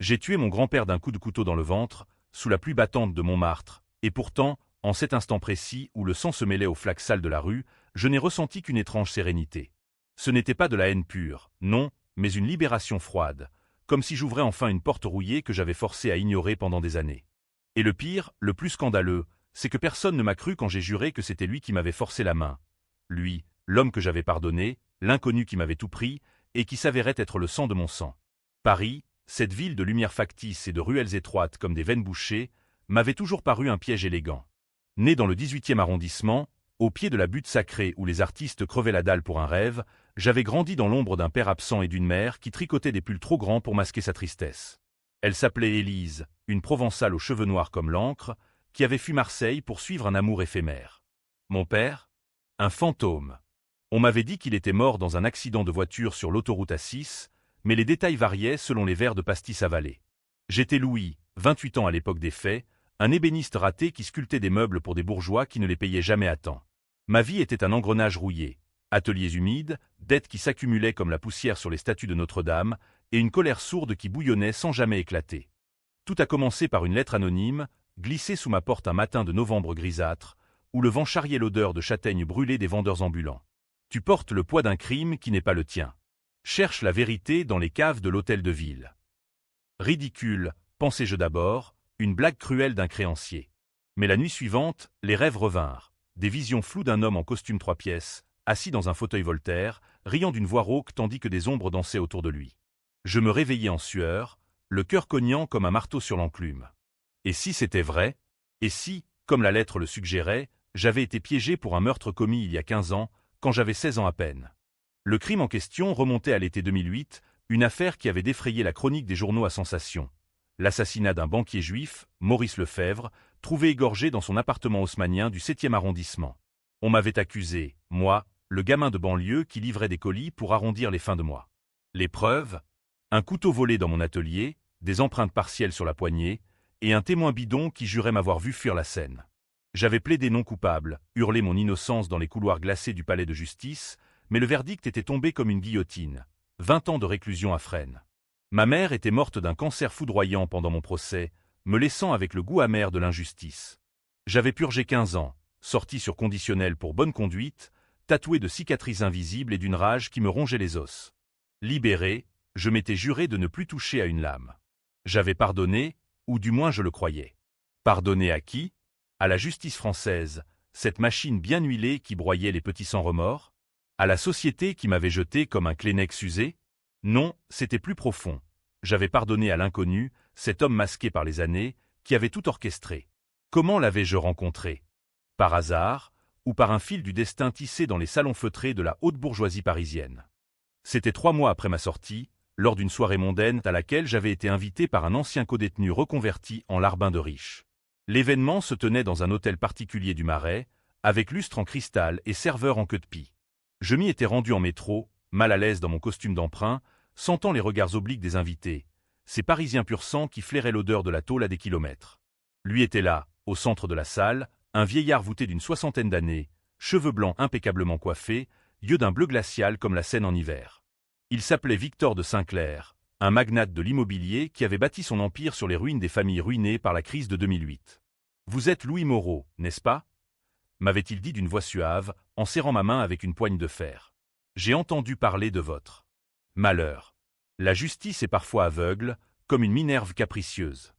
J'ai tué mon grand-père d'un coup de couteau dans le ventre, sous la pluie battante de Montmartre, et pourtant, en cet instant précis où le sang se mêlait aux flaques sales de la rue, je n'ai ressenti qu'une étrange sérénité. Ce n'était pas de la haine pure, non, mais une libération froide, comme si j'ouvrais enfin une porte rouillée que j'avais forcé à ignorer pendant des années. Et le pire, le plus scandaleux, c'est que personne ne m'a cru quand j'ai juré que c'était lui qui m'avait forcé la main. Lui, l'homme que j'avais pardonné, l'inconnu qui m'avait tout pris, et qui s'avérait être le sang de mon sang. Paris, cette ville de lumière factice et de ruelles étroites comme des veines bouchées, m'avait toujours paru un piège élégant. Né dans le 18e arrondissement, au pied de la butte sacrée où les artistes crevaient la dalle pour un rêve, j'avais grandi dans l'ombre d'un père absent et d'une mère qui tricotait des pulls trop grands pour masquer sa tristesse. Elle s'appelait Élise, une Provençale aux cheveux noirs comme l'encre, qui avait fui Marseille pour suivre un amour éphémère. Mon père? Un fantôme. On m'avait dit qu'il était mort dans un accident de voiture sur l'autoroute A6, mais les détails variaient selon les verres de pastis avalés. J'étais Louis, 28 ans à l'époque des faits, un ébéniste raté qui sculptait des meubles pour des bourgeois qui ne les payaient jamais à temps. Ma vie était un engrenage rouillé, ateliers humides, dettes qui s'accumulaient comme la poussière sur les statues de Notre-Dame, et une colère sourde qui bouillonnait sans jamais éclater. Tout a commencé par une lettre anonyme, glissée sous ma porte un matin de novembre grisâtre, où le vent charriait l'odeur de châtaignes brûlées des vendeurs ambulants. Tu portes le poids d'un crime qui n'est pas le tien. Cherche la vérité dans les caves de l'hôtel de ville. Ridicule, pensai-je d'abord, une blague cruelle d'un créancier. Mais la nuit suivante, les rêves revinrent, des visions floues d'un homme en costume 3 pièces, assis dans un fauteuil Voltaire, riant d'une voix rauque tandis que des ombres dansaient autour de lui. Je me réveillai en sueur, le cœur cognant comme un marteau sur l'enclume. Et si c'était vrai? Et si, comme la lettre le suggérait, j'avais été piégé pour un meurtre commis il y a 15 ans, quand j'avais 16 ans à peine? Le crime en question remontait à l'été 2008, une affaire qui avait défrayé la chronique des journaux à sensation. L'assassinat d'un banquier juif, Maurice Lefebvre, trouvé égorgé dans son appartement haussmannien du 7e arrondissement. On m'avait accusé, moi, le gamin de banlieue qui livrait des colis pour arrondir les fins de mois. Les preuves? Un couteau volé dans mon atelier, des empreintes partielles sur la poignée, et un témoin bidon qui jurait m'avoir vu fuir la scène. J'avais plaidé non coupable, hurlé mon innocence dans les couloirs glacés du palais de justice, mais le verdict était tombé comme une guillotine. 20 ans de réclusion à Fresnes. Ma mère était morte d'un cancer foudroyant pendant mon procès, me laissant avec le goût amer de l'injustice. J'avais purgé 15 ans, sorti sur conditionnel pour bonne conduite, tatoué de cicatrices invisibles et d'une rage qui me rongeait les os. Libéré, je m'étais juré de ne plus toucher à une lame. J'avais pardonné, ou du moins je le croyais. Pardonné à qui? À la justice française, cette machine bien huilée qui broyait les petits sans remords? À la société qui m'avait jeté comme un Kleenex usé? Non, c'était plus profond. J'avais pardonné à l'inconnu, cet homme masqué par les années, qui avait tout orchestré. Comment l'avais-je rencontré? Par hasard, ou par un fil du destin tissé dans les salons feutrés de la haute bourgeoisie parisienne. C'était 3 mois après ma sortie, lors d'une soirée mondaine à laquelle j'avais été invité par un ancien codétenu reconverti en larbin de riche. L'événement se tenait dans un hôtel particulier du Marais, avec lustre en cristal et serveur en queue de pie. Je m'y étais rendu en métro, mal à l'aise dans mon costume d'emprunt, sentant les regards obliques des invités, ces Parisiens pur sang qui flairaient l'odeur de la tôle à des kilomètres. Lui était là, au centre de la salle, un vieillard voûté d'une 60aine d'années, cheveux blancs impeccablement coiffés, yeux d'un bleu glacial comme la Seine en hiver. Il s'appelait Victor de Sinclair, un magnate de l'immobilier qui avait bâti son empire sur les ruines des familles ruinées par la crise de 2008. « Vous êtes Louis Moreau, n'est-ce pas ?» m'avait-il dit d'une voix suave, en serrant ma main avec une poigne de fer. « J'ai entendu parler de votre malheur. La justice est parfois aveugle, comme une Minerve capricieuse. »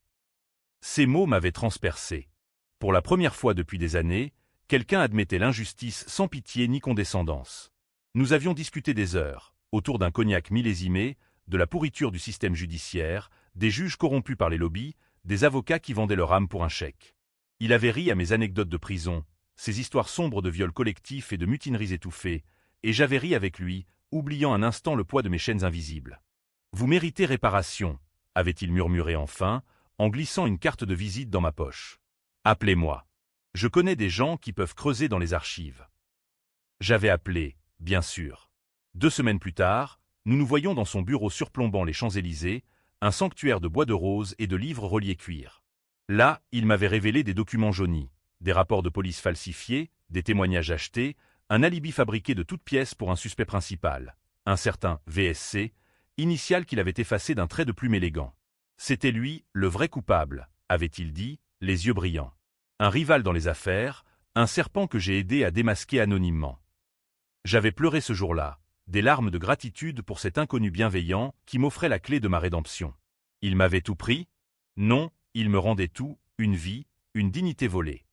Ces mots m'avaient transpercé. Pour la première fois depuis des années, quelqu'un admettait l'injustice sans pitié ni condescendance. Nous avions discuté des heures, autour d'un cognac millésimé, de la pourriture du système judiciaire, des juges corrompus par les lobbies, des avocats qui vendaient leur âme pour un chèque. Il avait ri à mes anecdotes de prison, ces histoires sombres de viols collectifs et de mutineries étouffées, et j'avais ri avec lui, oubliant un instant le poids de mes chaînes invisibles. « Vous méritez réparation », avait-il murmuré enfin, en glissant une carte de visite dans ma poche. « Appelez-moi. Je connais des gens qui peuvent creuser dans les archives. » J'avais appelé, bien sûr. 2 semaines plus tard, nous nous voyions dans son bureau surplombant les Champs-Élysées, un sanctuaire de bois de rose et de livres reliés cuir. Là, il m'avait révélé des documents jaunis, des rapports de police falsifiés, des témoignages achetés, un alibi fabriqué de toutes pièces pour un suspect principal, un certain VSC, initial qu'il avait effacé d'un trait de plume élégant. C'était lui, le vrai coupable, avait-il dit, les yeux brillants. Un rival dans les affaires, un serpent que j'ai aidé à démasquer anonymement. J'avais pleuré ce jour-là, des larmes de gratitude pour cet inconnu bienveillant qui m'offrait la clé de ma rédemption. Il m'avait tout pris? Non, il me rendait tout, une vie, une dignité volée.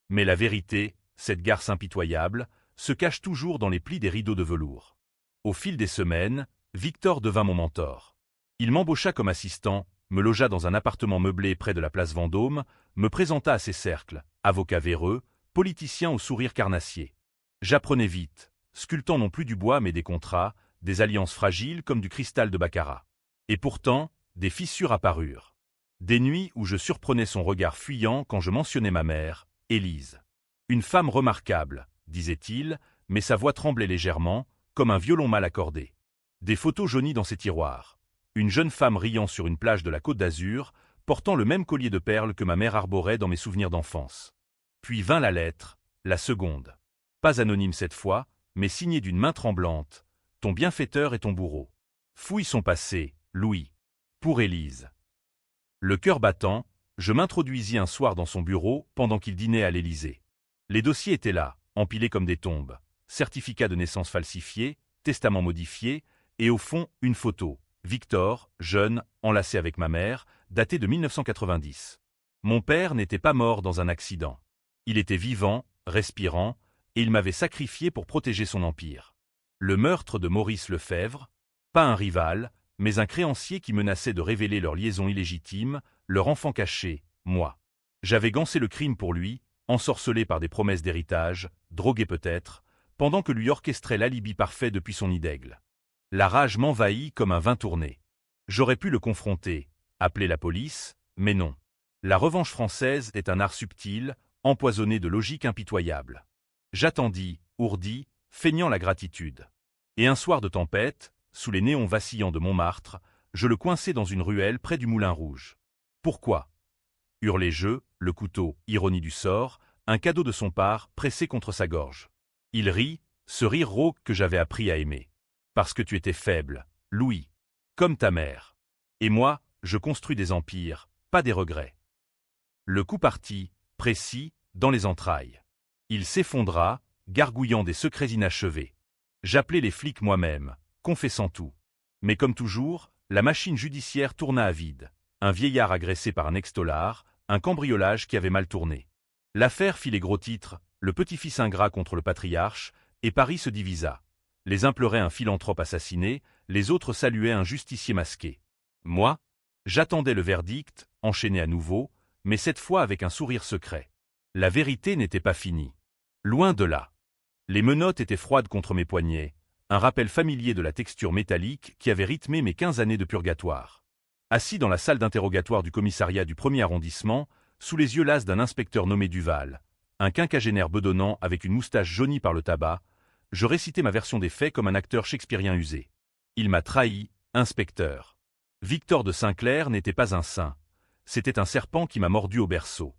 Mais la vérité, cette garce impitoyable, se cache toujours dans les plis des rideaux de velours. Au fil des semaines, Victor devint mon mentor. Il m'embaucha comme assistant, me logea dans un appartement meublé près de la place Vendôme, me présenta à ses cercles, avocat véreux, politicien au sourire carnassier. J'apprenais vite, sculptant non plus du bois mais des contrats, des alliances fragiles comme du cristal de baccarat. Et pourtant, des fissures apparurent. Des nuits où je surprenais son regard fuyant quand je mentionnais ma mère, Élise. Une femme remarquable, disait-il, mais sa voix tremblait légèrement, comme un violon mal accordé. Des photos jaunies dans ses tiroirs. Une jeune femme riant sur une plage de la Côte d'Azur, portant le même collier de perles que ma mère arborait dans mes souvenirs d'enfance. Puis vint la lettre, la seconde. Pas anonyme cette fois, mais signée d'une main tremblante. Ton bienfaiteur et ton bourreau. Fouille son passé, Louis. Pour Élise. Le cœur battant, je m'introduisis un soir dans son bureau pendant qu'il dînait à l'Élysée. Les dossiers étaient là, empilés comme des tombes. Certificat de naissance falsifié, testament modifié, et au fond, une photo. Victor, jeune, enlacé avec ma mère, daté de 1990. Mon père n'était pas mort dans un accident. Il était vivant, respirant, et il m'avait sacrifié pour protéger son empire. Le meurtre de Maurice Lefebvre, pas un rival, mais un créancier qui menaçait de révéler leur liaison illégitime, leur enfant caché, moi. J'avais gancé le crime pour lui, ensorcelé par des promesses d'héritage, drogué peut-être, pendant que lui orchestrait l'alibi parfait depuis son nid d'aigle. La rage m'envahit comme un vin tourné. J'aurais pu le confronter, appeler la police, mais non. La revanche française est un art subtil, empoisonné de logique impitoyable. J'attendis, ourdi, feignant la gratitude. Et un soir de tempête, sous les néons vacillants de Montmartre, je le coinçai dans une ruelle près du Moulin Rouge. Pourquoi? Hurlai-je, le couteau, ironie du sort, un cadeau de son part, pressé contre sa gorge. Il rit, ce rire rauque que j'avais appris à aimer. Parce que tu étais faible, Louis. Comme ta mère. Et moi, je construis des empires, pas des regrets. Le coup partit, précis, dans les entrailles. Il s'effondra, gargouillant des secrets inachevés. J'appelai les flics moi-même, confessant tout. Mais comme toujours, la machine judiciaire tourna à vide. Un vieillard agressé par un ex-tolard, un cambriolage qui avait mal tourné. L'affaire fit les gros titres, le petit-fils ingrat contre le patriarche, et Paris se divisa. Les uns pleuraient un philanthrope assassiné, les autres saluaient un justicier masqué. Moi, j'attendais le verdict, enchaîné à nouveau, mais cette fois avec un sourire secret. La vérité n'était pas finie. Loin de là. Les menottes étaient froides contre mes poignets, un rappel familier de la texture métallique qui avait rythmé mes 15 années de purgatoire. Assis dans la salle d'interrogatoire du commissariat du 1er arrondissement, sous les yeux lasses d'un inspecteur nommé Duval, un quinquagénaire bedonnant avec une moustache jaunie par le tabac, je récitais ma version des faits comme un acteur shakespearien usé. Il m'a trahi, inspecteur. Victor de Saint-Clair n'était pas un saint. C'était un serpent qui m'a mordu au berceau.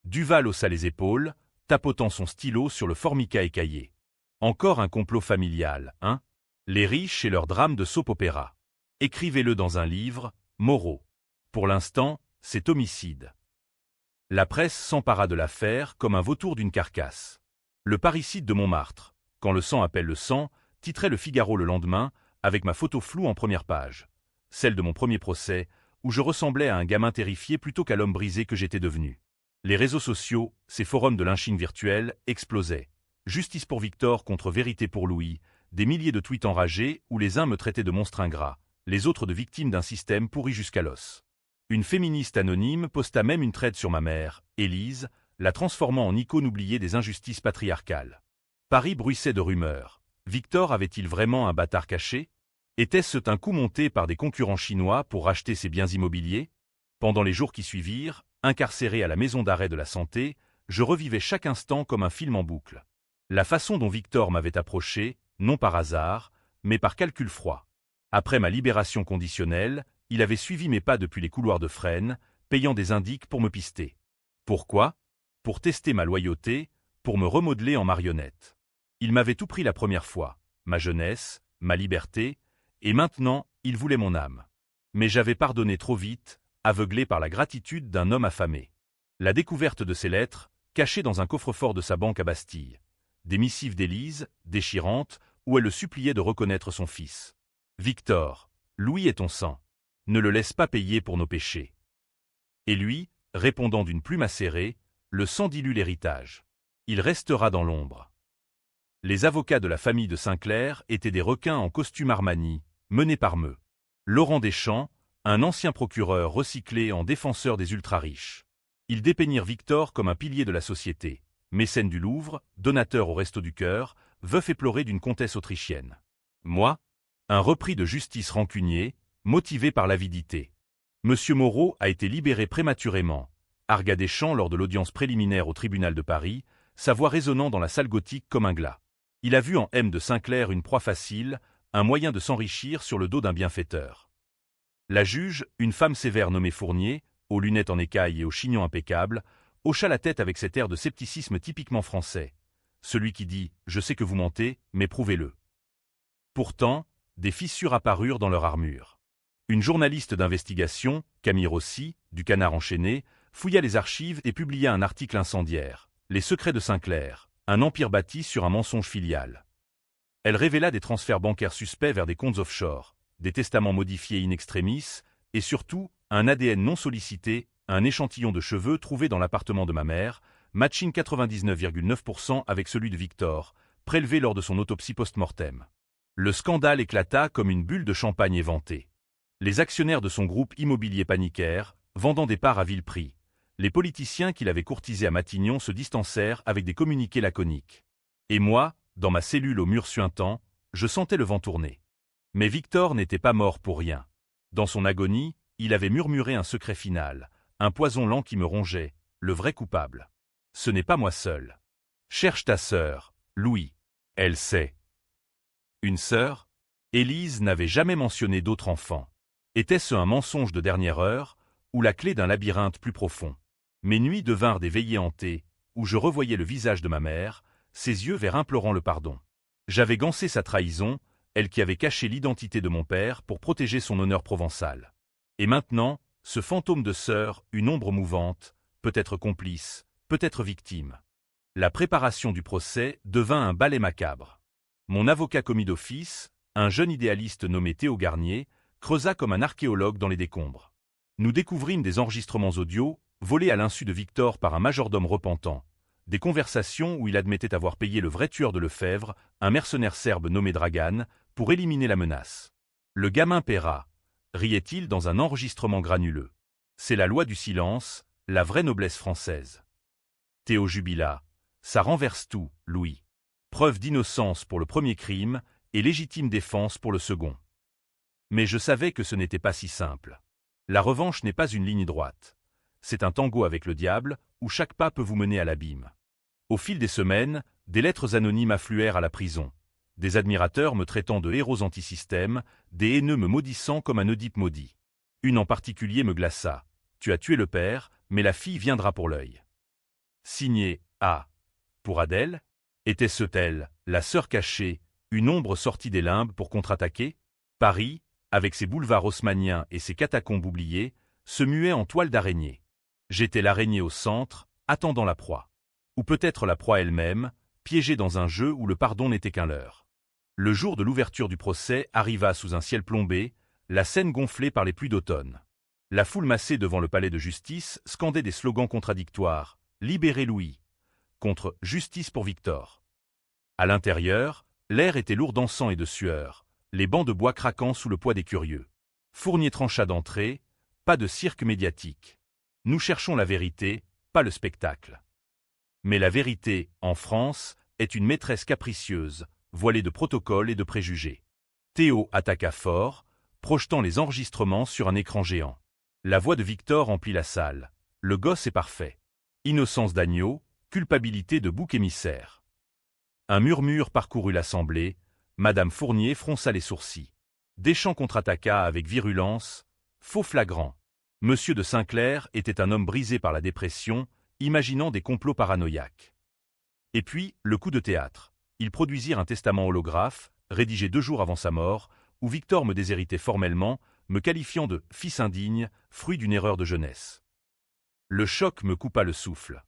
Duval haussa les épaules, tapotant son stylo sur le formica écaillé. Encore un complot familial, hein? Les riches et leurs drames de soap-opéra. Écrivez-le dans un livre, Moreau. Pour l'instant, c'est homicide. La presse s'empara de l'affaire comme un vautour d'une carcasse. Le parricide de Montmartre. Quand le sang appelle le sang, titrait le Figaro le lendemain, avec ma photo floue en première page. Celle de mon premier procès, où je ressemblais à un gamin terrifié plutôt qu'à l'homme brisé que j'étais devenu. Les réseaux sociaux, ces forums de lynching virtuel, explosaient. Justice pour Victor contre vérité pour Louis, des milliers de tweets enragés où les uns me traitaient de monstre ingrat, les autres de victime d'un système pourri jusqu'à l'os. Une féministe anonyme posta même une traite sur ma mère, Élise, la transformant en icône oubliée des injustices patriarcales. Paris bruissait de rumeurs. Victor avait-il vraiment un bâtard caché? Était-ce un coup monté par des concurrents chinois pour racheter ses biens immobiliers? Pendant les jours qui suivirent, incarcéré à la maison d'arrêt de la santé, je revivais chaque instant comme un film en boucle. La façon dont Victor m'avait approché, non par hasard, mais par calcul froid. Après ma libération conditionnelle, il avait suivi mes pas depuis les couloirs de Fresnes, payant des indices pour me pister. Pourquoi? Pour tester ma loyauté, pour me remodeler en marionnette. Il m'avait tout pris la première fois, ma jeunesse, ma liberté, et maintenant, il voulait mon âme. Mais j'avais pardonné trop vite, aveuglé par la gratitude d'un homme affamé. La découverte de ces lettres, cachées dans un coffre-fort de sa banque à Bastille. Des missives d'Élise, déchirantes, où elle le suppliait de reconnaître son fils. « Victor, Louis est ton sang. Ne le laisse pas payer pour nos péchés. » Et lui, répondant d'une plume acérée, « Le sang dilue l'héritage. Il restera dans l'ombre. » Les avocats de la famille de Sinclair étaient des requins en costume Armani, menés par Meux. Laurent Deschamps, un ancien procureur recyclé en défenseur des ultra-riches. Ils dépeignirent Victor comme un pilier de la société, mécène du Louvre, donateur au Resto du Cœur, veuf éploré d'une comtesse autrichienne. Moi, un repris de justice rancunier, motivé par l'avidité. Monsieur Moreau a été libéré prématurément, argua Deschamps lors de l'audience préliminaire au tribunal de Paris, sa voix résonnant dans la salle gothique comme un glas. Il a vu en M de Sinclair une proie facile, un moyen de s'enrichir sur le dos d'un bienfaiteur. La juge, une femme sévère nommée Fournier, aux lunettes en écaille et au chignon impeccable, hocha la tête avec cet air de scepticisme typiquement français. Celui qui dit « Je sais que vous mentez, mais prouvez-le ». Pourtant, des fissures apparurent dans leur armure. Une journaliste d'investigation, Camille Rossi, du Canard enchaîné, fouilla les archives et publia un article incendiaire. « Les secrets de Sinclair, un empire bâti sur un mensonge filial ». Elle révéla des transferts bancaires suspects vers des comptes offshore, des testaments modifiés in extremis, et surtout, un ADN non sollicité, un échantillon de cheveux trouvé dans l'appartement de ma mère, matching 99,9% avec celui de Victor, prélevé lors de son autopsie post-mortem. Le scandale éclata comme une bulle de champagne éventée. Les actionnaires de son groupe immobilier paniquèrent, vendant des parts à vil prix. Les politiciens qui l'avaient courtisé à Matignon se distancèrent avec des communiqués laconiques. Et moi, dans ma cellule au mur suintant, je sentais le vent tourner. Mais Victor n'était pas mort pour rien. Dans son agonie, il avait murmuré un secret final, un poison lent qui me rongeait, le vrai coupable. Ce n'est pas moi seul. Cherche ta sœur, Louis. Elle sait. Une sœur? Élise n'avait jamais mentionné d'autre enfant. Était-ce un mensonge de dernière heure, ou la clé d'un labyrinthe plus profond? Mes nuits devinrent des veillées hantées, où je revoyais le visage de ma mère, ses yeux verts implorant le pardon. J'avais gancé sa trahison, elle qui avait caché l'identité de mon père pour protéger son honneur provençal. Et maintenant, ce fantôme de sœur, une ombre mouvante, peut-être complice, peut-être victime. La préparation du procès devint un ballet macabre. Mon avocat commis d'office, un jeune idéaliste nommé Théo Garnier, creusa comme un archéologue dans les décombres. Nous découvrîmes des enregistrements audio, volés à l'insu de Victor par un majordome repentant, des conversations où il admettait avoir payé le vrai tueur de Lefebvre, un mercenaire serbe nommé Dragan, pour éliminer la menace. Le gamin paiera, riait-il dans un enregistrement granuleux. C'est la loi du silence, la vraie noblesse française. Théo jubila. Ça renverse tout, Louis. Preuve d'innocence pour le premier crime et légitime défense pour le second. Mais je savais que ce n'était pas si simple. La revanche n'est pas une ligne droite. C'est un tango avec le diable, où chaque pas peut vous mener à l'abîme. Au fil des semaines, des lettres anonymes affluèrent à la prison. Des admirateurs me traitant de héros anti-système, des haineux me maudissant comme un Oedipe maudit. Une en particulier me glaça. « Tu as tué le père, mais la fille viendra pour l'œil. » Signé A. Pour Adèle? Était-ce elle, la sœur cachée, une ombre sortie des limbes pour contre-attaquer? Paris, avec ses boulevards haussmanniens et ses catacombes oubliées, se muait en toile d'araignée. J'étais l'araignée au centre, attendant la proie. Ou peut-être la proie elle-même, piégée dans un jeu où le pardon n'était qu'un leurre. Le jour de l'ouverture du procès arriva sous un ciel plombé, la scène gonflée par les pluies d'automne. La foule massée devant le palais de justice scandait des slogans contradictoires. « Libérez Louis » contre « Justice pour Victor ». À l'intérieur, l'air était lourd d'encens et de sueur, les bancs de bois craquant sous le poids des curieux. Fournier trancha d'entrée, pas de cirque médiatique. Nous cherchons la vérité, pas le spectacle. Mais la vérité, en France, est une maîtresse capricieuse, voilée de protocoles et de préjugés. Théo attaqua fort, projetant les enregistrements sur un écran géant. La voix de Victor emplit la salle. Le gosse est parfait. Innocence d'agneau, culpabilité de bouc émissaire. Un murmure parcourut l'assemblée, Madame Fournier fronça les sourcils. Deschamps contre-attaqua avec virulence, faux flagrant. Monsieur de Sinclair était un homme brisé par la dépression, imaginant des complots paranoïaques. Et puis, le coup de théâtre. Ils produisirent un testament holographe, rédigé 2 jours avant sa mort, où Victor me déshéritait formellement, me qualifiant de « fils indigne, fruit d'une erreur de jeunesse ». Le choc me coupa le souffle.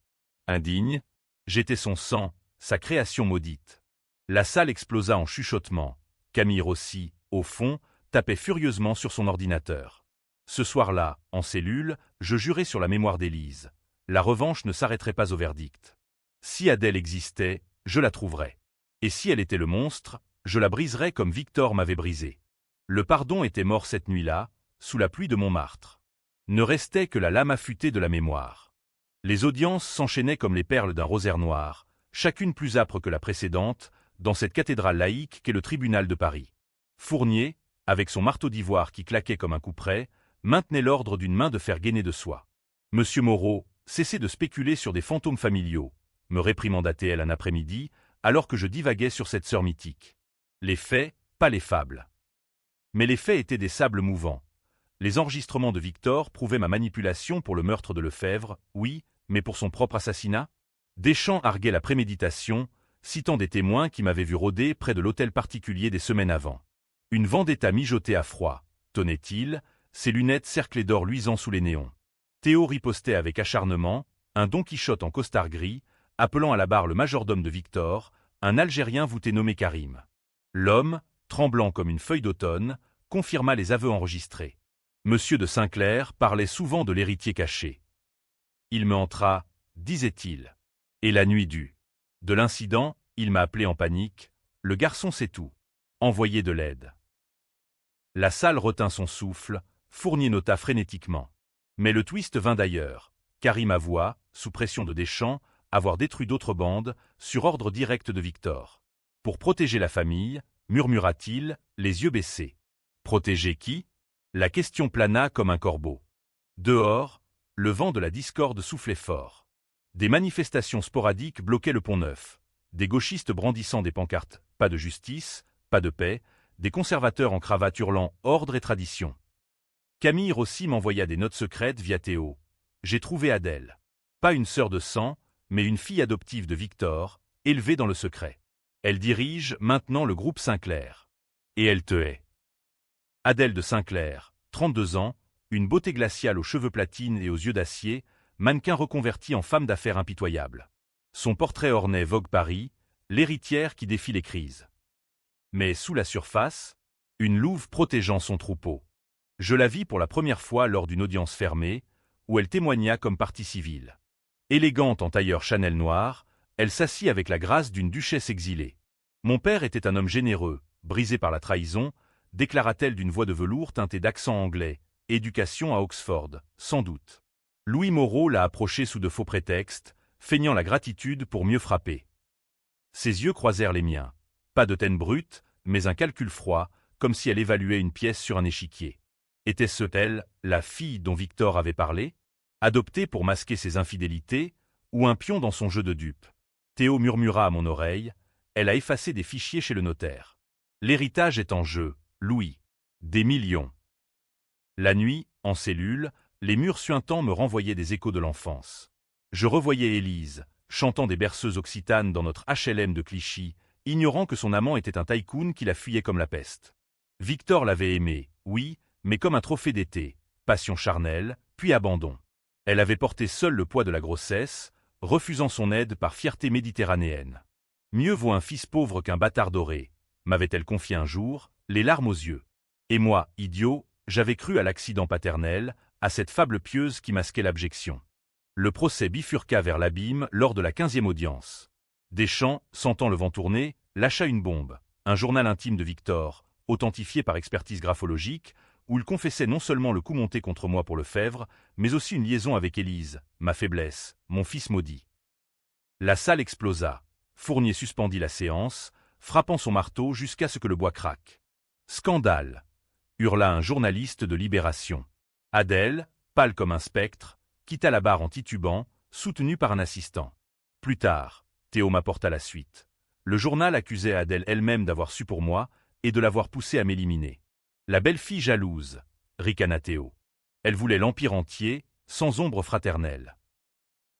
Indigne? J'étais son sang, sa création maudite. La salle explosa en chuchotements. Camille Rossi, au fond, tapait furieusement sur son ordinateur. Ce soir-là, en cellule, je jurais sur la mémoire d'Élise. La revanche ne s'arrêterait pas au verdict. Si Adèle existait, je la trouverais. Et si elle était le monstre, je la briserais comme Victor m'avait brisé. Le pardon était mort cette nuit-là, sous la pluie de Montmartre. Ne restait que la lame affûtée de la mémoire. Les audiences s'enchaînaient comme les perles d'un rosaire noir, chacune plus âpre que la précédente, dans cette cathédrale laïque qu'est le tribunal de Paris. Fournier, avec son marteau d'ivoire qui claquait comme un couperet, maintenait l'ordre d'une main de fer gainé de soie. « Monsieur Moreau, cessez de spéculer sur des fantômes familiaux », me réprimanda-t-elle un après-midi, alors que je divaguais sur cette sœur mythique. Les faits, pas les fables. Mais les faits étaient des sables mouvants. Les enregistrements de Victor prouvaient ma manipulation pour le meurtre de Lefebvre, oui, mais pour son propre assassinat? Deschamps arguait la préméditation, citant des témoins qui m'avaient vu rôder près de l'hôtel particulier des semaines avant. Une vendetta mijotée à froid, tonnait-il, ses lunettes cerclées d'or luisant sous les néons. Théo ripostait avec acharnement, un Don Quichotte en costard gris, appelant à la barre le majordome de Victor, un Algérien voûté nommé Karim. L'homme, tremblant comme une feuille d'automne, confirma les aveux enregistrés. Monsieur de Saint-Clair parlait souvent de l'héritier caché. Il me entra, disait-il. Et la nuit de l'incident, il m'a appelé en panique. Le garçon sait tout. Envoyez de l'aide. La salle retint son souffle, Fournier nota frénétiquement. Mais le twist vint d'ailleurs. Karim avoua, sous pression de Deschamps, avoir détruit d'autres bandes, sur ordre direct de Victor. Pour protéger la famille, murmura-t-il, les yeux baissés. Protéger qui? La question plana comme un corbeau. Dehors, le vent de la discorde soufflait fort. Des manifestations sporadiques bloquaient le Pont-Neuf. Des gauchistes brandissant des pancartes « Pas de justice, pas de paix », des conservateurs en cravate hurlant « Ordre et tradition ». Camille Rossi m'envoya des notes secrètes via Théo. J'ai trouvé Adèle. Pas une sœur de sang, mais une fille adoptive de Victor, élevée dans le secret. Elle dirige maintenant le groupe Sinclair. Et elle te hait. Adèle de Sinclair, 32 ans, une beauté glaciale aux cheveux platines et aux yeux d'acier, mannequin reconverti en femme d'affaires impitoyable. Son portrait ornait Vogue Paris, l'héritière qui défie les crises. Mais sous la surface, une louve protégeant son troupeau. Je la vis pour la première fois lors d'une audience fermée, où elle témoigna comme partie civile. Élégante en tailleur Chanel noir, elle s'assit avec la grâce d'une duchesse exilée. Mon père était un homme généreux, brisé par la trahison, déclara-t-elle d'une voix de velours teintée d'accent anglais, éducation à Oxford, sans doute. Louis Moreau l'a approchée sous de faux prétextes, feignant la gratitude pour mieux frapper. Ses yeux croisèrent les miens. Pas de taine brute, mais un calcul froid, comme si elle évaluait une pièce sur un échiquier. Était-ce elle, la fille dont Victor avait parlé? Adoptée pour masquer ses infidélités, ou un pion dans son jeu de dupe? Théo murmura à mon oreille, elle a effacé des fichiers chez le notaire. L'héritage est en jeu, Louis. Des millions. La nuit, en cellule, les murs suintants me renvoyaient des échos de l'enfance. Je revoyais Élise, chantant des berceuses occitanes dans notre HLM de Clichy, ignorant que son amant était un tycoon qui la fuyait comme la peste. Victor l'avait aimée, oui, mais comme un trophée d'été, passion charnelle, puis abandon. Elle avait porté seule le poids de la grossesse, refusant son aide par fierté méditerranéenne. Mieux vaut un fils pauvre qu'un bâtard doré, m'avait-elle confié un jour, les larmes aux yeux. Et moi, idiot, j'avais cru à l'accident paternel, à cette fable pieuse qui masquait l'abjection. Le procès bifurqua vers l'abîme lors de la 15e audience. Deschamps, sentant le vent tourner, lâcha une bombe, un journal intime de Victor, authentifié par expertise graphologique, où il confessait non seulement le coup monté contre moi pour Lefebvre, mais aussi une liaison avec Élise, ma faiblesse, mon fils maudit. La salle explosa. Fournier suspendit la séance, frappant son marteau jusqu'à ce que le bois craque. « Scandale !» hurla un journaliste de Libération. Adèle, pâle comme un spectre, quitta la barre en titubant, soutenue par un assistant. Plus tard, Théo m'apporta la suite. Le journal accusait Adèle elle-même d'avoir su pour moi et de l'avoir poussée à m'éliminer. La belle-fille jalouse, ricana Théo. Elle voulait l'empire entier, sans ombre fraternelle.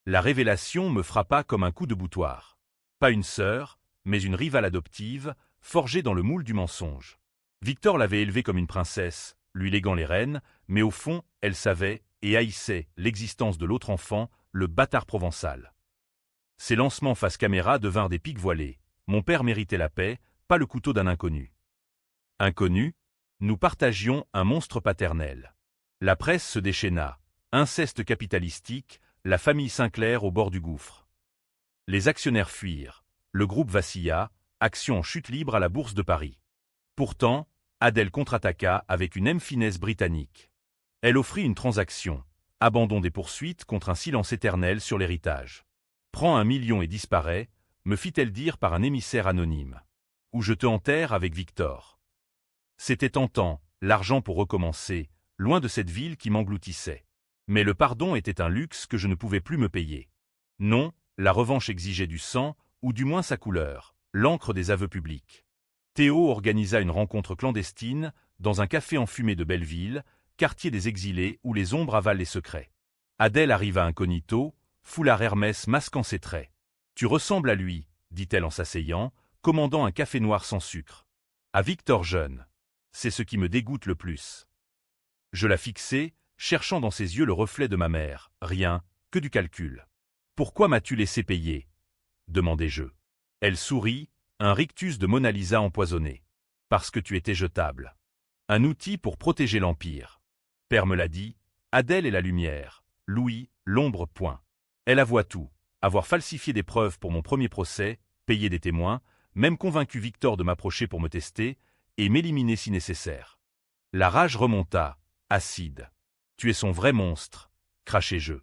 La révélation me frappa comme un coup de boutoir. Pas une sœur, mais une rivale adoptive, forgée dans le moule du mensonge. Victor l'avait élevée comme une princesse, lui léguant les rênes, mais au fond, elle savait et haïssait l'existence de l'autre enfant, le bâtard provençal. Ses lancements face caméra devinrent des piques voilées. Mon père méritait la paix, pas le couteau d'un inconnu. Inconnu, nous partagions un monstre paternel. La presse se déchaîna. Inceste capitalistique, la famille Sinclair au bord du gouffre. Les actionnaires fuirent. Le groupe vacilla, action en chute libre à la Bourse de Paris. Pourtant, Adèle contre-attaqua avec une finesse britannique. Elle offrit une transaction. Abandon des poursuites contre un silence éternel sur l'héritage. Prends 1 million et disparaît, me fit-elle dire par un émissaire anonyme. Ou je te enterre avec Victor. C'était tentant, l'argent pour recommencer, loin de cette ville qui m'engloutissait. Mais le pardon était un luxe que je ne pouvais plus me payer. Non, la revanche exigeait du sang, ou du moins sa couleur, l'encre des aveux publics. Théo organisa une rencontre clandestine dans un café enfumé de Belleville, quartier des exilés où les ombres avalent les secrets. Adèle arriva incognito, foulard Hermès masquant ses traits. « Tu ressembles à lui, dit-elle en s'asseyant, commandant un café noir sans sucre. À Victor jeune. C'est ce qui me dégoûte le plus. » Je la fixai, cherchant dans ses yeux le reflet de ma mère. Rien, que du calcul. « Pourquoi m'as-tu laissé payer ?» demandai-je. Elle sourit, un rictus de Mona Lisa empoisonné. « Parce que tu étais jetable. Un outil pour protéger l'Empire. » Père me l'a dit, Adèle est la lumière, Louis, l'ombre point. Elle avoua tout, avoir falsifié des preuves pour mon premier procès, payé des témoins, même convaincu Victor de m'approcher pour me tester, et m'éliminer si nécessaire. La rage remonta, acide. « Tu es son vrai monstre, crachai-je. »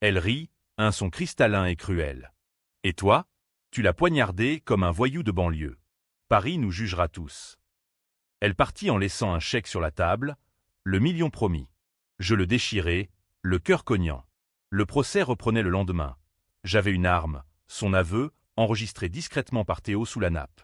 Elle rit, un son cristallin et cruel. « Et toi ? Tu l'as poignardé comme un voyou de banlieue. Paris nous jugera tous. » Elle partit en laissant un chèque sur la table, le million promis. Je le déchirai, le cœur cognant. Le procès reprenait le lendemain. J'avais une arme, son aveu, enregistré discrètement par Théo sous la nappe.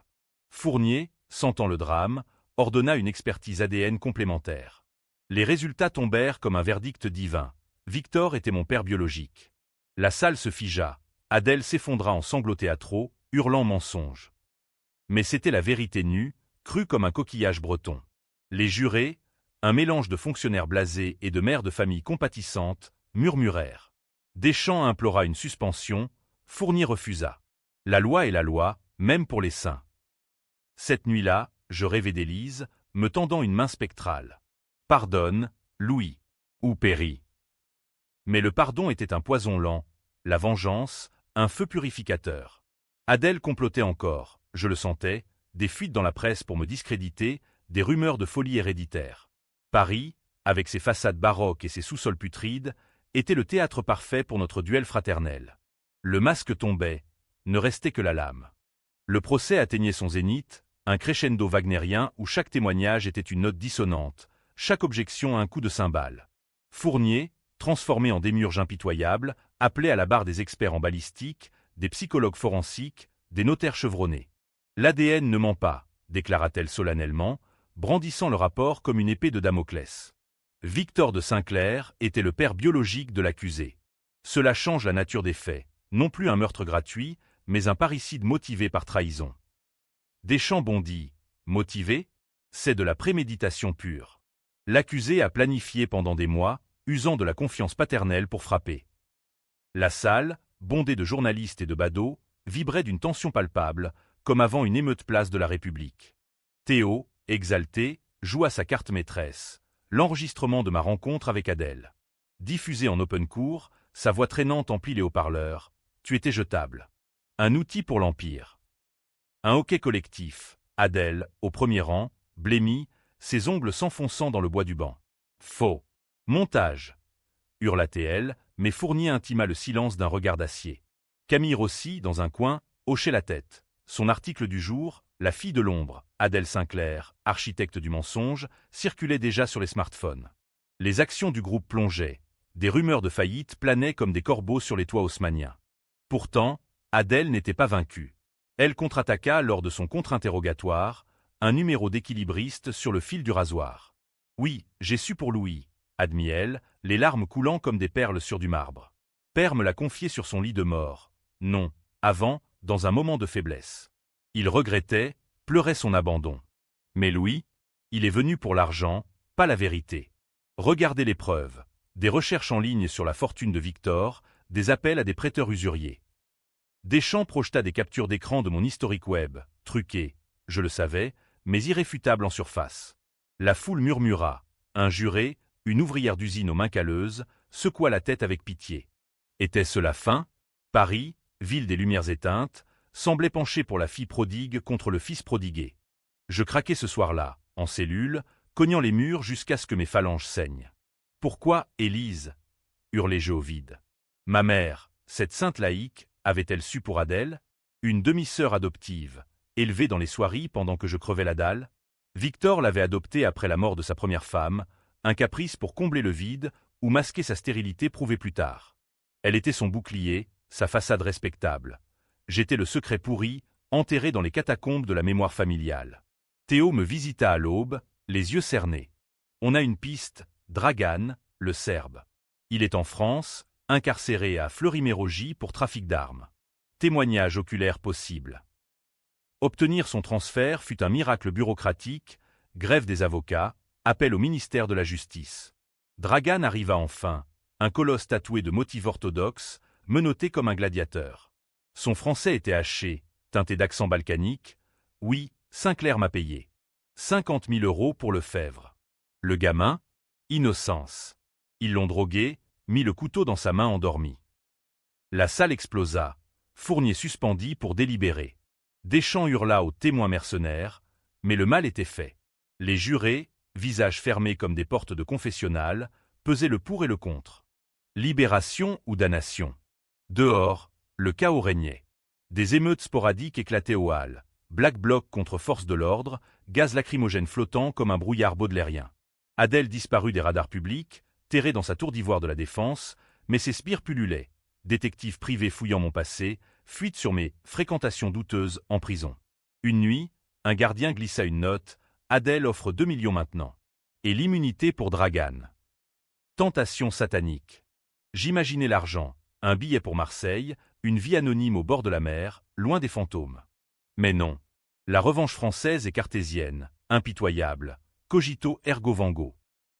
Fournier, sentant le drame, ordonna une expertise ADN complémentaire. Les résultats tombèrent comme un verdict divin. Victor était mon père biologique. La salle se figea. Adèle s'effondra en sanglots théâtraux, hurlant mensonge. Mais c'était la vérité nue, crue comme un coquillage breton. Les jurés, un mélange de fonctionnaires blasés et de mères de famille compatissantes, murmurèrent. Deschamps implora une suspension, Fournier refusa. La loi est la loi, même pour les saints. Cette nuit-là, je rêvais d'Élise, me tendant une main spectrale. Pardonne, Louis. Ou péris. Mais le pardon était un poison lent, la vengeance, un feu purificateur. Adèle complotait encore, je le sentais, des fuites dans la presse pour me discréditer, des rumeurs de folie héréditaire. Paris, avec ses façades baroques et ses sous-sols putrides, était le théâtre parfait pour notre duel fraternel. Le masque tombait, ne restait que la lame. Le procès atteignait son zénith, un crescendo wagnérien où chaque témoignage était une note dissonante, chaque objection un coup de cymbale. Fournier, transformé en démiurge impitoyable, appelait à la barre des experts en balistique, des psychologues forensiques, des notaires chevronnés. « L'ADN ne ment pas », déclara-t-elle solennellement, brandissant le rapport comme une épée de Damoclès. Victor de Sinclair était le père biologique de l'accusé. Cela change la nature des faits, non plus un meurtre gratuit, mais un parricide motivé par trahison. Deschamps bondit. Motivé ? C'est de la préméditation pure. L'accusé a planifié pendant des mois, usant de la confiance paternelle pour frapper. La salle, bondée de journalistes et de badauds, vibrait d'une tension palpable, comme avant une émeute place de la République. Théo, exalté, joua sa carte maîtresse, l'enregistrement de ma rencontre avec Adèle. Diffusé en open cour, sa voix traînante emplit les haut-parleurs. Tu étais jetable. Un outil pour l'Empire. Un hoquet collectif. Adèle, au premier rang, blêmie, ses ongles s'enfonçant dans le bois du banc. Faux. Montage. Hurla-t-elle, mais Fournier intima le silence d'un regard d'acier. Camille Rossi, dans un coin, hochait la tête. Son article du jour, La fille de l'ombre, Adèle Sinclair, architecte du mensonge, circulait déjà sur les smartphones. Les actions du groupe plongeaient. Des rumeurs de faillite planaient comme des corbeaux sur les toits haussmanniens. Pourtant, Adèle n'était pas vaincue. Elle contre-attaqua lors de son contre-interrogatoire, un numéro d'équilibriste sur le fil du rasoir. « Oui, j'ai su pour Louis », admit-elle, les larmes coulant comme des perles sur du marbre. Père me l'a confié sur son lit de mort. Non, avant, dans un moment de faiblesse. Il regrettait, pleurait son abandon. Mais Louis, il est venu pour l'argent, pas la vérité. Regardez les preuves. Des recherches en ligne sur la fortune de Victor, des appels à des prêteurs usuriers. Deschamps projeta des captures d'écran de mon historique web, truqué, je le savais, mais irréfutable en surface. La foule murmura. Un juré, une ouvrière d'usine aux mains calleuses, secoua la tête avec pitié. Était-ce la fin? Paris, ville des lumières éteintes, semblait pencher pour la fille prodigue contre le fils prodigué. Je craquai ce soir-là, en cellule, cognant les murs jusqu'à ce que mes phalanges saignent. « Pourquoi, Élise » hurlai-je au vide. Ma mère, cette sainte laïque, avait-elle su pour Adèle? Une demi-sœur adoptive, élevée dans les soieries pendant que je crevais la dalle? Victor l'avait adoptée après la mort de sa première femme, un caprice pour combler le vide ou masquer sa stérilité prouvée plus tard. Elle était son bouclier, sa façade respectable. J'étais le secret pourri, enterré dans les catacombes de la mémoire familiale. Théo me visita à l'aube, les yeux cernés. On a une piste, Dragan, le Serbe. Il est en France, incarcéré à Fleury-Mérogis pour trafic d'armes. Témoignage oculaire possible. Obtenir son transfert fut un miracle bureaucratique, grève des avocats, appel au ministère de la Justice. Dragan arriva enfin, un colosse tatoué de motifs orthodoxes, menotté comme un gladiateur. Son français était haché, teinté d'accent balkanique. Oui, Sinclair m'a payé. 50 000 € pour Lefebvre. Le gamin? Innocence. Ils l'ont drogué, mis le couteau dans sa main endormie. La salle explosa. Fournier suspendit pour délibérer. Deschamps hurla aux témoins mercenaires, mais le mal était fait. Les jurés, visages fermés comme des portes de confessionnal, pesaient le pour et le contre. Libération ou damnation? Dehors, le chaos régnait. Des émeutes sporadiques éclataient aux halles. Black Bloc contre force de l'ordre, gaz lacrymogène flottant comme un brouillard baudelairien. Adèle disparut des radars publics, terrée dans sa tour d'ivoire de la Défense, mais ses sbires pullulaient. Détective privé fouillant mon passé, fuite sur mes fréquentations douteuses en prison. Une nuit, un gardien glissa une note, Adèle offre 2 millions maintenant. Et l'immunité pour Dragan. Tentation satanique. J'imaginais l'argent, un billet pour Marseille, une vie anonyme au bord de la mer, loin des fantômes. Mais non. La revanche française est cartésienne, impitoyable, cogito ergo vango.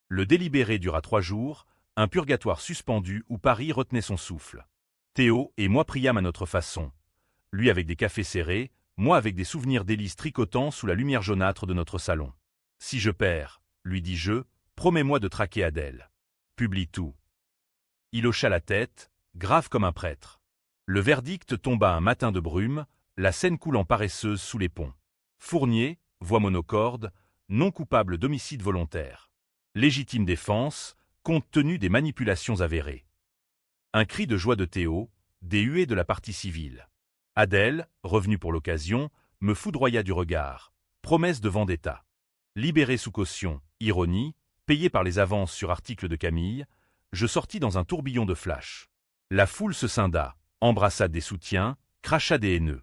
Le délibéré dura 3 jours, un purgatoire suspendu où Paris retenait son souffle. Théo et moi priâmes à notre façon. Lui avec des cafés serrés, moi avec des souvenirs d'Élise tricotant sous la lumière jaunâtre de notre salon. Si je perds, lui dis-je, promets-moi de traquer Adèle. Publie tout. Il hocha la tête, grave comme un prêtre. Le verdict tomba un matin de brume, la Seine coulant paresseuse sous les ponts. Fournier, voix monocorde, non coupable d'homicide volontaire. Légitime défense, compte tenu des manipulations avérées. Un cri de joie de Théo, des huées de la partie civile. Adèle, revenue pour l'occasion, me foudroya du regard. Promesse de vendetta. Libéré sous caution, ironie, payé par les avances sur article de Camille, je sortis dans un tourbillon de flash. La foule se scinda, embrassa des soutiens, cracha des haineux.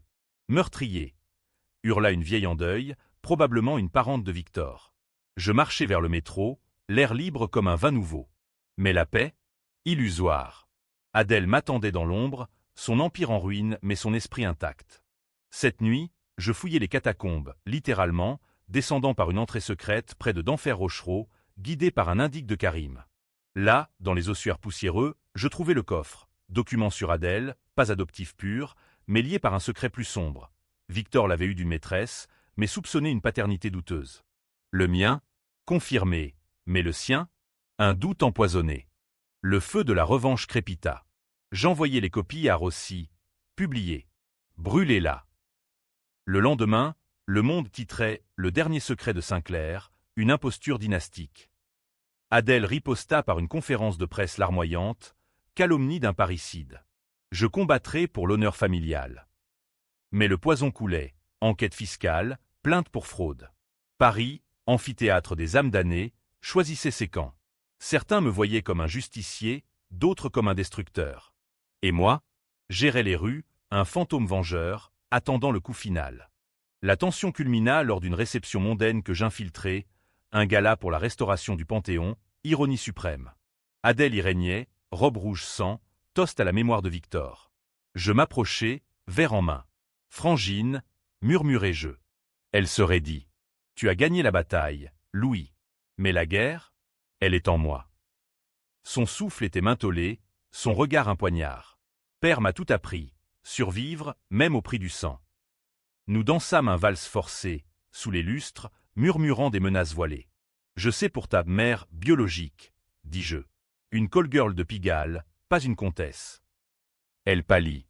Meurtrier, hurla une vieille en deuil, probablement une parente de Victor. Je marchai vers le métro, l'air libre comme un vin nouveau. Mais la paix? Illusoire. Adèle m'attendait dans l'ombre, son empire en ruine mais son esprit intact. Cette nuit, je fouillai les catacombes, littéralement, descendant par une entrée secrète près de d'Enfer-Rochereau, guidé par un indique de Karim. Là, dans les ossuaires poussiéreux, je trouvai le coffre. Document sur Adèle, pas adoptif pur, mais lié par un secret plus sombre. Victor l'avait eu d'une maîtresse, mais soupçonnait une paternité douteuse. Le mien? Confirmé. Mais le sien? Un doute empoisonné. Le feu de la revanche crépita. J'envoyai les copies à Rossi. Publié. Brûlez-la. Le lendemain, Le Monde titrait « Le dernier secret de Sinclair, une imposture dynastique ». Adèle riposta par une conférence de presse larmoyante, calomnie d'un parricide. Je combattrai pour l'honneur familial. Mais le poison coulait, enquête fiscale, plainte pour fraude. Paris, amphithéâtre des âmes damnées, choisissait ses camps. Certains me voyaient comme un justicier, d'autres comme un destructeur. Et moi, j'errais les rues, un fantôme vengeur, attendant le coup final. La tension culmina lors d'une réception mondaine que j'infiltrai, un gala pour la restauration du Panthéon, ironie suprême. Adèle y régnait, robe rouge sang, toast à la mémoire de Victor. Je m'approchai, verre en main. Frangine, murmurai-je. Elle se raidit. Tu as gagné la bataille, Louis. Mais la guerre, elle est en moi. Son souffle était mentholé, son regard un poignard. Père m'a tout appris, survivre, même au prix du sang. Nous dansâmes un valse forcé, sous les lustres, murmurant des menaces voilées. Je sais pour ta mère biologique, dis-je. Une call girl de Pigalle, pas une comtesse. Elle pâlit.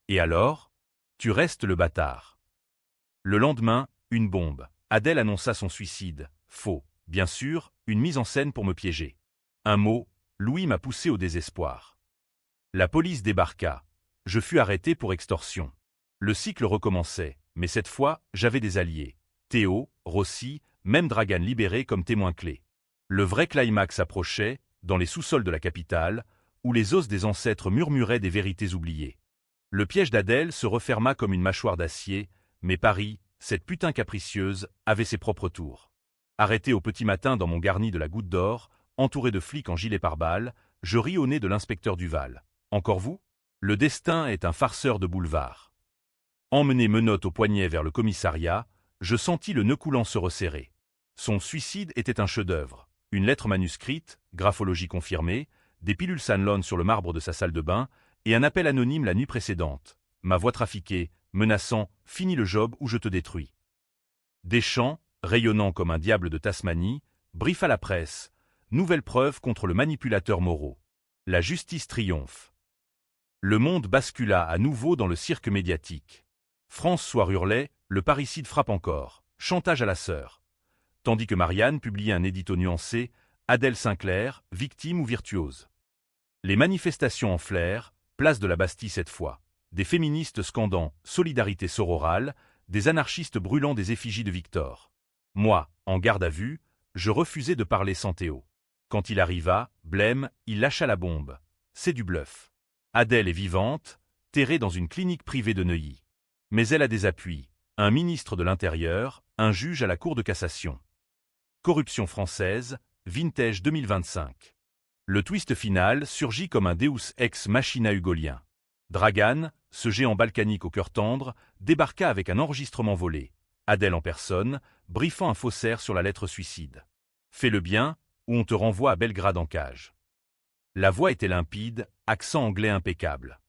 Et alors? Tu restes le bâtard. Le lendemain, une bombe. Adèle annonça son suicide. Faux, bien sûr, une mise en scène pour me piéger. Un mot, Louis m'a poussé au désespoir. La police débarqua. Je fus arrêté pour extorsion. Le cycle recommençait, mais cette fois, j'avais des alliés. Théo, Rossi, même Dragan libéré comme témoin clé. Le vrai climax approchait, dans les sous-sols de la capitale, où les os des ancêtres murmuraient des vérités oubliées. Le piège d'Adèle se referma comme une mâchoire d'acier, mais Paris, cette putain capricieuse, avait ses propres tours. Arrêté au petit matin dans mon garni de la Goutte d'Or, entouré de flics en gilet pare-balles, je ris au nez de l'inspecteur Duval. Encore vous? Le destin est un farceur de boulevard. Emmené menottes au poignet vers le commissariat, je sentis le nœud coulant se resserrer. Son suicide était un chef-d'œuvre. Une lettre manuscrite, graphologie confirmée, des pilules Sanlon sur le marbre de sa salle de bain, et un appel anonyme la nuit précédente. Ma voix trafiquée, menaçant « Finis le job ou je te détruis ». Deschamps, rayonnant comme un diable de Tasmanie, brief à la presse. Nouvelle preuve contre le manipulateur Moreau. La justice triomphe. Le monde bascula à nouveau dans le cirque médiatique. François hurlait, le parricide frappe encore, chantage à la sœur. Tandis que Marianne publiait un édito nuancé, Adèle Sinclair, victime ou virtuose. Les manifestations enflèrent, place de la Bastille cette fois. Des féministes scandant « Solidarité sororale », des anarchistes brûlant des effigies de Victor. Moi, en garde à vue, je refusais de parler sans Théo. Quand il arriva, blême, il lâcha la bombe. C'est du bluff. Adèle est vivante, terrée dans une clinique privée de Neuilly. Mais elle a des appuis, un ministre de l'Intérieur, un juge à la Cour de cassation. Corruption française, vintage 2025. Le twist final surgit comme un Deus ex machina hugolien. Dragan, ce géant balkanique au cœur tendre, débarqua avec un enregistrement volé. Adèle en personne, briefant un faussaire sur la lettre suicide. Fais le bien, ou on te renvoie à Belgrade en cage. La voix était limpide, accent anglais impeccable.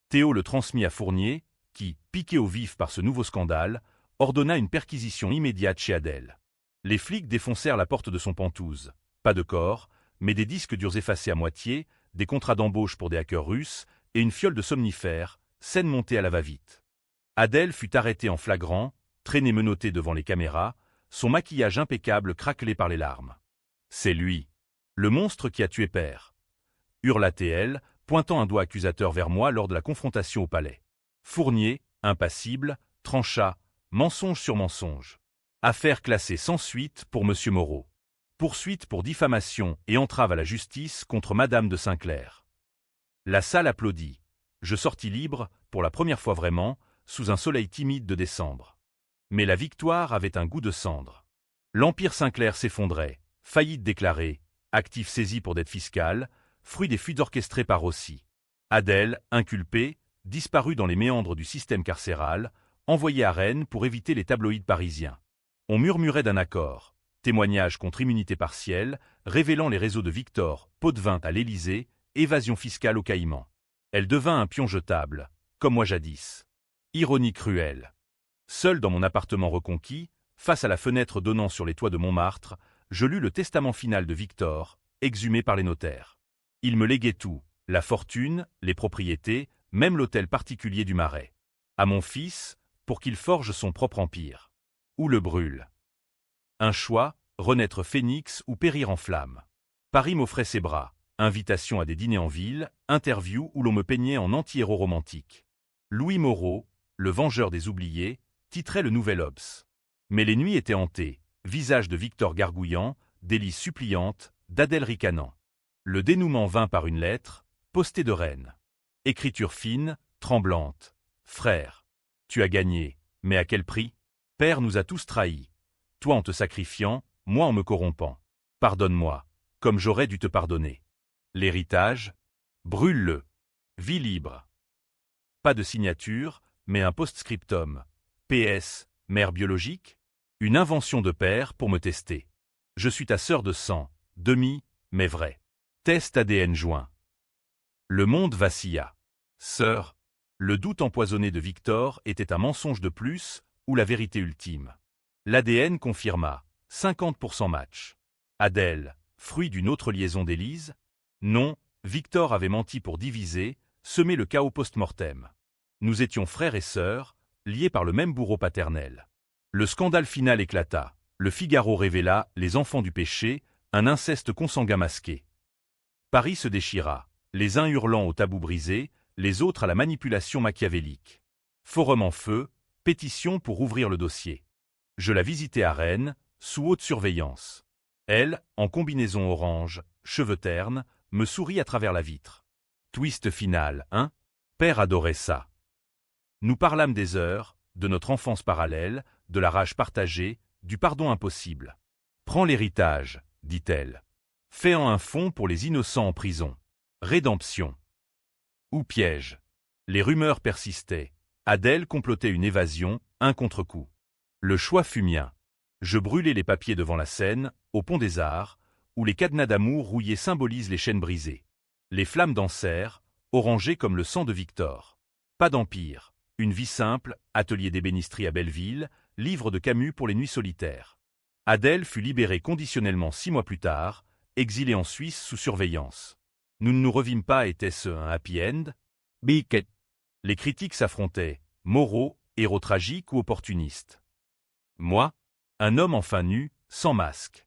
Théo le transmit à Fournier, qui, piqué au vif par ce nouveau scandale, ordonna une perquisition immédiate chez Adèle. Les flics défoncèrent la porte de son pantouse. Pas de corps, mais des disques durs effacés à moitié, des contrats d'embauche pour des hackers russes et une fiole de somnifères, scène montée à la va-vite. Adèle fut arrêtée en flagrant, traînée menottée devant les caméras, son maquillage impeccable craquelé par les larmes. C'est lui, le monstre qui a tué père, hurla-t-elle, pointant un doigt accusateur vers moi lors de la confrontation au palais. Fournier, impassible, trancha, mensonge sur mensonge. Affaire classée sans suite pour Monsieur Moreau. Poursuite pour diffamation et entrave à la justice contre Madame de Sinclair. La salle applaudit. Je sortis libre, pour la première fois vraiment, sous un soleil timide de décembre. Mais la victoire avait un goût de cendre. L'Empire Sinclair s'effondrait, faillite déclarée, actif saisi pour dette fiscale, fruit des fuites orchestrées par Rossi. Adèle, inculpée, disparue dans les méandres du système carcéral, envoyée à Rennes pour éviter les tabloïds parisiens. On murmurait d'un accord, témoignage contre immunité partielle, révélant les réseaux de Victor, Potvin à l'Élysée, évasion fiscale aux Caïmans. Elle devint un pion jetable, comme moi jadis. Ironie cruelle. Seul dans mon appartement reconquis, face à la fenêtre donnant sur les toits de Montmartre, je lus le testament final de Victor, exhumé par les notaires. Il me léguait tout, la fortune, les propriétés, même l'hôtel particulier du Marais. À mon fils, pour qu'il forge son propre empire. Ou le brûle. Un choix, renaître phénix ou périr en flammes. Paris m'offrait ses bras, invitation à des dîners en ville, interview où l'on me peignait en anti-héros romantique. Louis Moreau, le vengeur des oubliés, titrait le Nouvel Obs. Mais les nuits étaient hantées, visage de Victor gargouillant, délices suppliantes, d'Adèle ricanant. Le dénouement vint par une lettre, postée de Rennes. Écriture fine, tremblante. Frère, tu as gagné, mais à quel prix? Père nous a tous trahis. Toi en te sacrifiant, moi en me corrompant. Pardonne-moi, comme j'aurais dû te pardonner. L'héritage? Brûle-le. Vie libre. Pas de signature, mais un post-scriptum. PS, mère biologique? Une invention de père pour me tester. Je suis ta sœur de sang, demi, mais vrai. Test ADN joint. Le monde vacilla. Sœur. Le doute empoisonné de Victor était un mensonge de plus ou la vérité ultime. L'ADN confirma. 50% match. Adèle, fruit d'une autre liaison d'Élise? Non, Victor avait menti pour diviser, semer le chaos post-mortem. Nous étions frères et sœurs, liés par le même bourreau paternel. Le scandale final éclata. Le Figaro révéla les enfants du péché, un inceste consanguin masqué. Paris se déchira, les uns hurlant au tabou brisé, les autres à la manipulation machiavélique. Forum en feu, pétition pour ouvrir le dossier. Je la visitais à Rennes, sous haute surveillance. Elle, en combinaison orange, cheveux ternes, me sourit à travers la vitre. Twist final, hein? Père adorait ça. Nous parlâmes des heures, de notre enfance parallèle, de la rage partagée, du pardon impossible. Prends l'héritage, dit-elle. Fais-en un fonds pour les innocents en prison. Rédemption. Ou piège. Les rumeurs persistaient. Adèle complotait une évasion, un contre-coup. Le choix fut mien. Je brûlais les papiers devant la Seine, au Pont des Arts, où les cadenas d'amour rouillés symbolisent les chaînes brisées. Les flammes dansèrent, orangées comme le sang de Victor. Pas d'empire. Une vie simple, atelier d'ébénisterie à Belleville, livre de Camus pour les nuits solitaires. Adèle fut libérée conditionnellement 6 mois plus tard, exilée en Suisse sous surveillance. Nous ne nous revîmes pas, était-ce un happy end? Biquet. Les critiques s'affrontaient, moraux, héros tragiques ou opportunistes. Moi, un homme enfin nu, sans masque.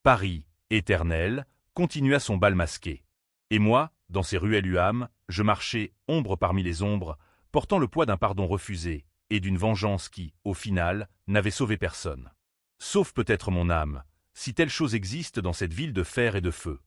Paris, éternel, continua son bal masqué. Et moi, dans ces ruelles UAM, je marchais, ombre parmi les ombres, portant le poids d'un pardon refusé, et d'une vengeance qui, au final, n'avait sauvé personne. Sauf peut-être mon âme, si telle chose existe dans cette ville de fer et de feu.